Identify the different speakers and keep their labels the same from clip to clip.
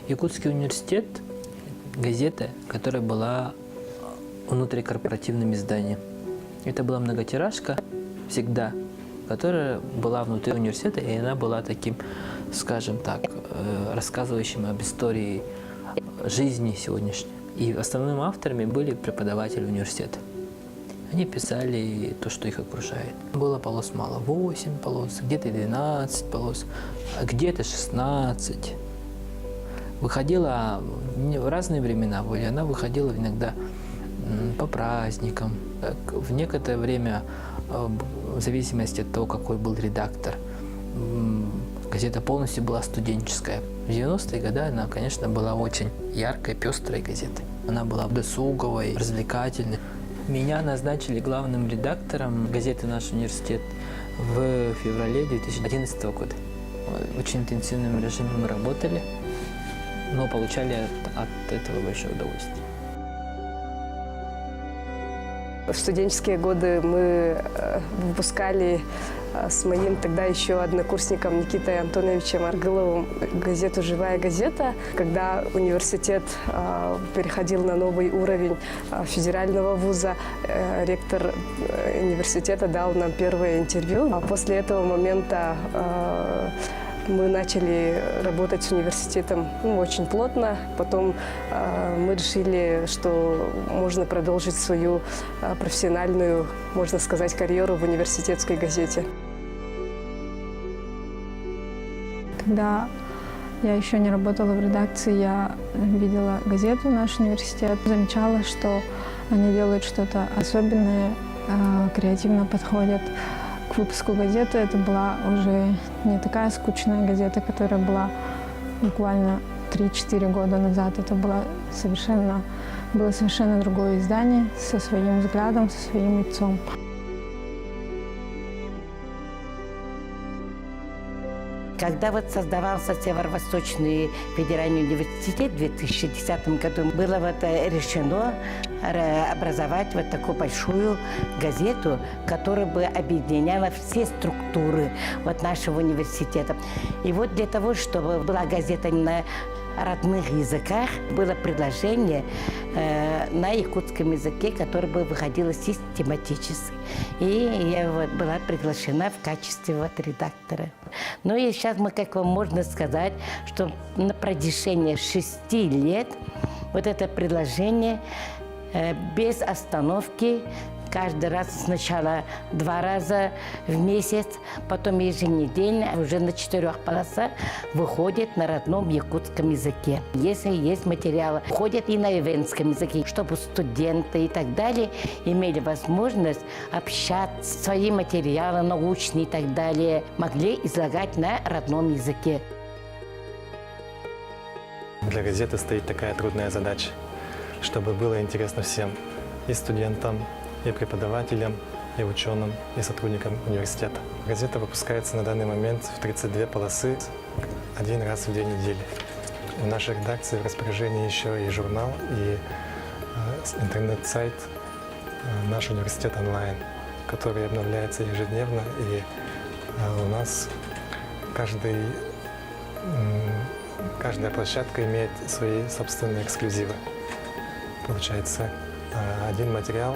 Speaker 1: Якутский университет – газета, которая была внутрикорпоративным изданием. Это была многотиражка всегда, которая была внутри университета, и она была таким, скажем так, рассказывающим об истории жизни сегодняшней. И основными авторами были преподаватели университета. Они писали то, что их окружает. Было полос мало, 8 полос, где-то 12 полос, а где-то 16. Выходила в разные времена были. Она выходила иногда по праздникам. В некоторое время, в зависимости от того, какой был редактор, газета полностью была студенческая. В 90-е годы она, конечно, была очень яркой, пестрой газетой. Она была досуговой, развлекательной. Меня назначили главным редактором газеты «Наш университет» в феврале 2011 года. В очень интенсивном режиме мы работали, но получали от этого большое удовольствие.
Speaker 2: В студенческие годы мы выпускали с моим тогда еще однокурсником Никитой Антоновичем Аргыловым газету «Живая газета». Когда университет переходил на новый уровень федерального вуза, ректор университета дал нам первое интервью. А после этого момента мы начали работать с университетом очень плотно. Потом мы решили, что можно продолжить свою профессиональную, можно сказать, карьеру в университетской газете.
Speaker 3: Когда я еще не работала в редакции, я видела газету «Наш университет». Замечала, что они делают что-то особенное, креативно подходят к выпуску газеты. Это была уже не такая скучная газета, которая была буквально 3-4 года назад. Это было совершенно другое издание со своим взглядом, со своим лицом.
Speaker 4: Когда вот создавался Северо-Восточный федеральный университет в 2010 году, было вот решено образовать вот такую большую газету, которая бы объединяла все структуры вот нашего университета. И вот для того, чтобы была газета на родных языках, было предложение на якутском языке, которое бы выходило систематически. И я вот была приглашена в качестве вот редактора. Ну и сейчас мы, как вам можно сказать, что на протяжении 6 лет вот это предложение без остановки, каждый раз сначала 2 раза в месяц, потом еженедельно, уже на 4 полосах выходит на родном якутском языке. Если есть материалы, ходят и на ивенском языке, чтобы студенты и так далее имели возможность общаться, свои материалы научные и так далее могли излагать на родном языке.
Speaker 5: Для газеты стоит такая трудная задача, чтобы было интересно всем, и студентам, и преподавателям, и ученым, и сотрудникам университета. Газета выпускается на данный момент в 32 полосы 1 раз в 2 недели. В нашей редакции в распоряжении еще и журнал, и интернет-сайт «Наш университет онлайн», который обновляется ежедневно, и у нас каждая площадка имеет свои собственные эксклюзивы. Получается, один материал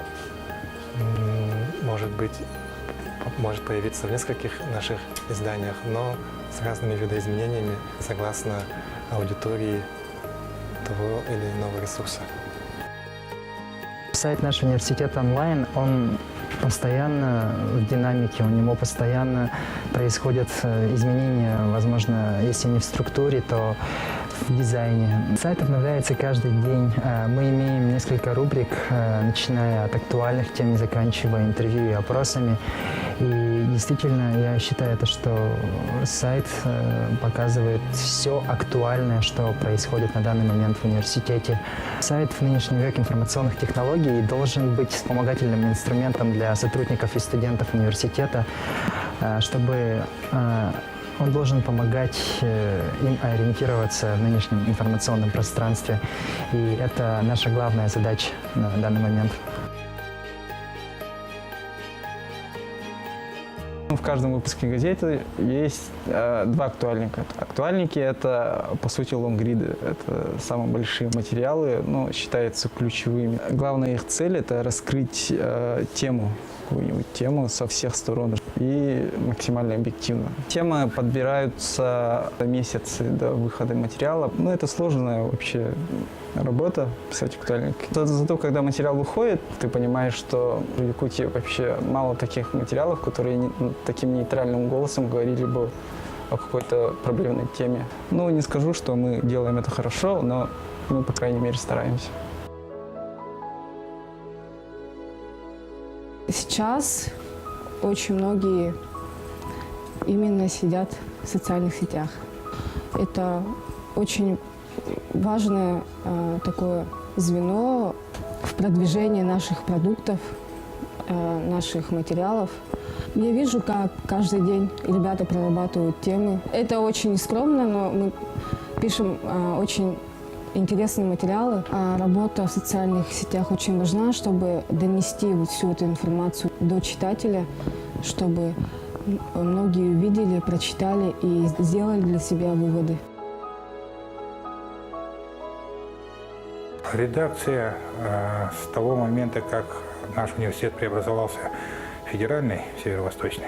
Speaker 5: может появиться в нескольких наших изданиях, но с разными видоизменениями согласно аудитории того или иного ресурса.
Speaker 6: Сайт «Наш университет онлайн», он постоянно в динамике, у него постоянно происходят изменения, возможно, если не в структуре, то в дизайне. Сайт обновляется каждый день. Мы имеем несколько рубрик, начиная от актуальных тем и заканчивая интервью и опросами. И действительно, я считаю, что сайт показывает все актуальное, что происходит на данный момент в университете. Сайт в нынешний век информационных технологий должен быть вспомогательным инструментом для сотрудников и студентов университета, чтобы он должен помогать им ориентироваться в нынешнем информационном пространстве. И это наша главная задача на данный момент.
Speaker 7: В каждом выпуске газеты есть два актуальника. Актуальники – это, по сути, лонгриды. Это самые большие материалы, но считаются ключевыми. Главная их цель – это раскрыть тему, какую-нибудь тему со всех сторон и максимально объективно. Темы подбираются за месяцы до выхода материала. Но это сложная вообще работа, писать актуальник. Зато, когда материал выходит, ты понимаешь, что в Якутии вообще мало таких материалов, которые таким нейтральным голосом говорили бы о какой-то проблемной теме. Ну, не скажу, что мы делаем это хорошо, но мы, по крайней мере, стараемся.
Speaker 8: Сейчас очень многие именно сидят в социальных сетях. Это очень важное такое звено в продвижении наших продуктов, наших материалов. Я вижу, как каждый день ребята прорабатывают темы. Это очень скромно, но мы пишем очень интересные материалы. Работа в социальных сетях очень важна, чтобы донести вот всю эту информацию до читателя, чтобы многие увидели, прочитали и сделали для себя выводы.
Speaker 9: Редакция с того момента, как наш университет преобразовался в федеральный, северо-восточный,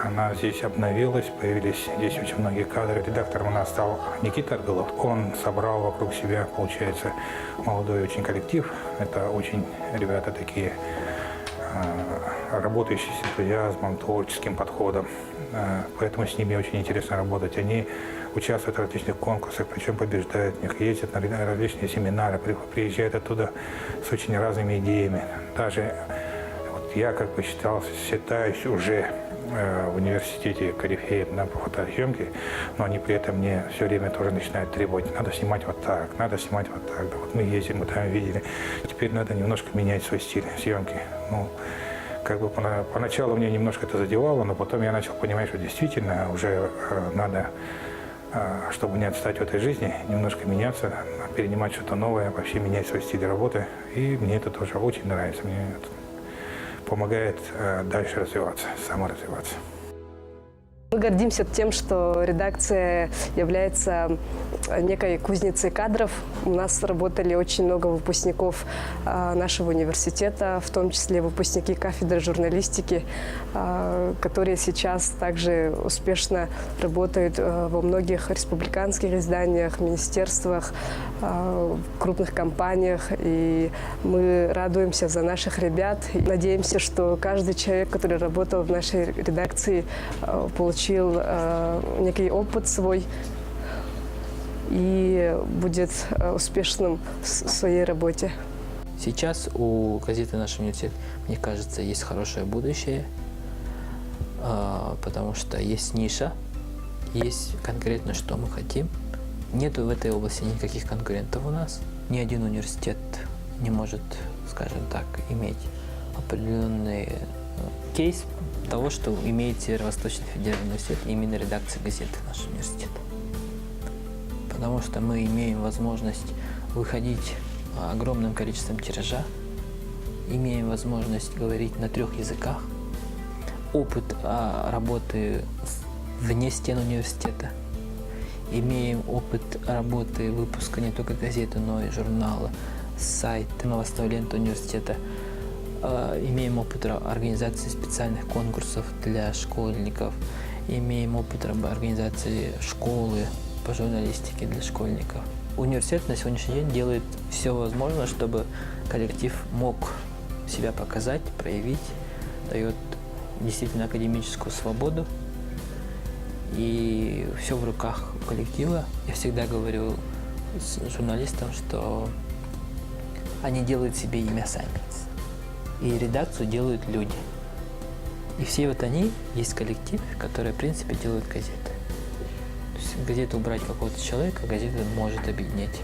Speaker 9: она здесь обновилась, появились здесь очень многие кадры. Редактором у нас стал Никита Аргылов. Он собрал вокруг себя, получается, молодой очень коллектив. Это очень ребята такие, работающие с энтузиазмом, творческим подходом. Поэтому с ними очень интересно работать. Они участвуют в различных конкурсах, причем побеждают в них, ездят на различные семинары, приезжают оттуда с очень разными идеями. Даже вот я, как бы считаюсь уже в университете корифеем на фотосъемке, но они при этом мне все время тоже начинают требовать: надо снимать вот так, надо снимать вот так. Да, вот мы ездим, мы там видели. Теперь надо немножко менять свой стиль съемки. Ну, как бы поначалу мне немножко это задевало, но потом я начал понимать, что действительно уже надо, чтобы не отстать в этой жизни, немножко меняться, перенимать что-то новое, вообще менять свой стиль работы. И мне это тоже очень нравится. Мне это помогает дальше развиваться, саморазвиваться.
Speaker 2: Мы гордимся тем, что редакция является некой кузницей кадров. У нас работали очень много выпускников нашего университета, в том числе выпускники кафедры журналистики, которые сейчас также успешно работают во многих республиканских изданиях, министерствах, крупных компаниях. И мы радуемся за наших ребят. И надеемся, что каждый человек, который работал в нашей редакции, получил некий опыт свой и будет успешным в своей работе.
Speaker 1: Сейчас у газеты «Наш университет», мне кажется, есть хорошее будущее, потому что есть ниша, есть конкретно, что мы хотим. Нету в этой области никаких конкурентов у нас. Ни один университет не может, скажем так, иметь определенный кейс того, что имеет Северо-Восточный федеральный университет, именно редакция газеты «Наш университет». Потому что мы имеем возможность выходить огромным количеством тиража, имеем возможность говорить на 3 языках, опыт работы вне стен университета, имеем опыт работы выпуска не только газеты, но и журнала, сайта, новостной ленты университета. Имеем опыт организации специальных конкурсов для школьников, имеем опыт организации школы по журналистике для школьников. Университет на сегодняшний день делает все возможное, чтобы коллектив мог себя показать, проявить, дает действительно академическую свободу. И все в руках коллектива. Я всегда говорю журналистам, что они делают себе имя сами. И редакцию делают люди. И все вот они, есть коллектив, который, в принципе, делают газеты. То есть газету убрать какого-то человека, газета может объединять.